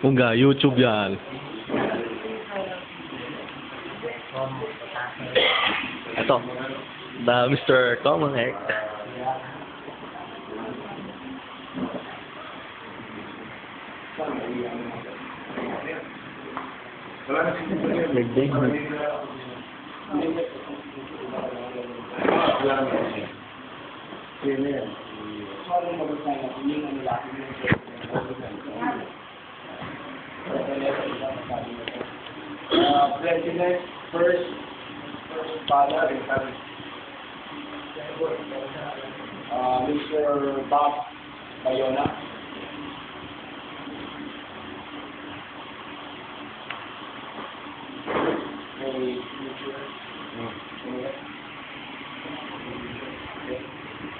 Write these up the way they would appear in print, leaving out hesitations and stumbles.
Enggak, YouTube yan. Ito, the Mr. Common Egg. Nagdig. President, first father, Mr. Bob Bayona.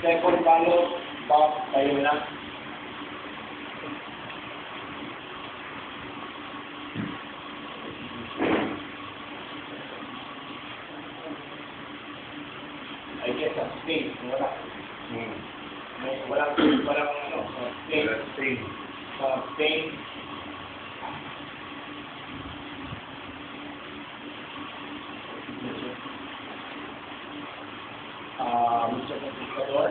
Second ballot, Bob Bayona. I guess a Spain, wala. Walang ano, Spain. Spain. Mr. Pacificador.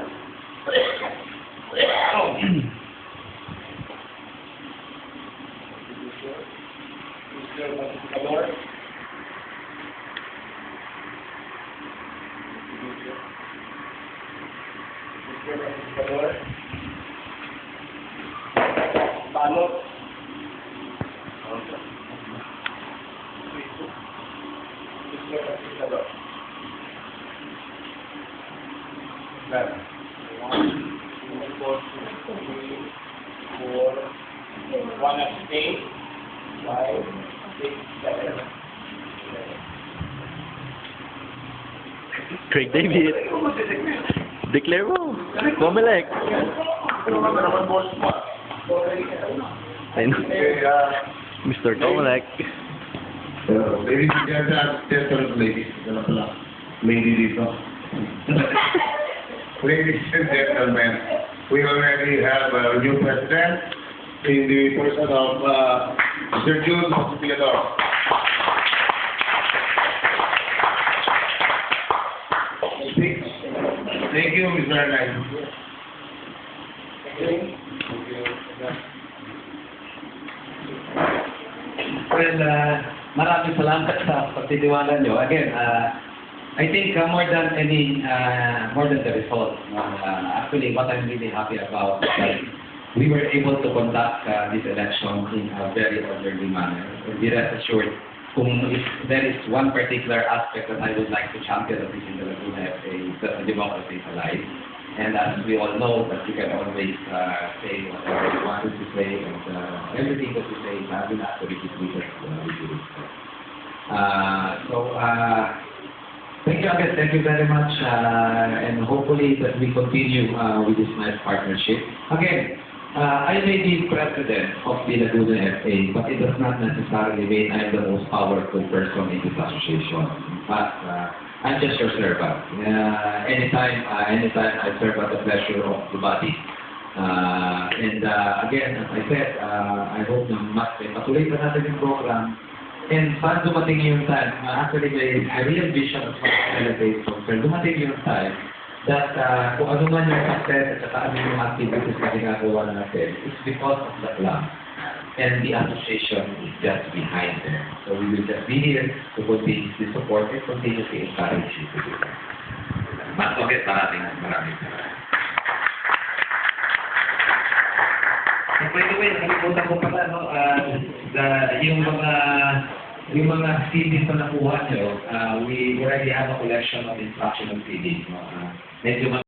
Mr. Pacificador. Balot. Mr. Pacificador. One abstain. 5, 6, 7. Craig David. Declare mo. Comelec. Mr. Comelec. Ladies and gentlemen, lady dito. Ladies and gentlemen, we already have a new president in the person of Sir Jude Pacificador. Thank you, Mr. Arnay. Well, maraming salamat sa pagtitiwala nyo. Again, I think more than the result, actually what I'm really happy about is that we were able to conduct this election in a very orderly manner. Be rest assured, if there is one particular aspect that I would like to champion of this in the Laguna FA, is that democracy is alive. And as we all know, that you can always say whatever you wanted to say, and everything that you say is having actually completed with due respect. Thank you again. Thank you very much, and hopefully that we continue with this nice partnership. Again, I may be president of the Laguna FA, but it does not necessarily mean I'm the most powerful person in this association. In fact, I'm just your servant. Anytime I serve at the pleasure of the body. Again, as I said, I hope na mas patuloy pa natin yung program. And saan dumating yung time, actually may real vision of elevate program. Dumating yung time that kung ano man yung success at saka ano yung activities na ginagawa natin, it's because of the club. And the association is just behind them. So we will just be here to continuously support and continuously encourage you to do that. Mas okay, maraming. By the way, nakalimutan ko pala, no, yung mga CDs na nakuha nyo, we already have a collection of instructional CDs. No? Medyo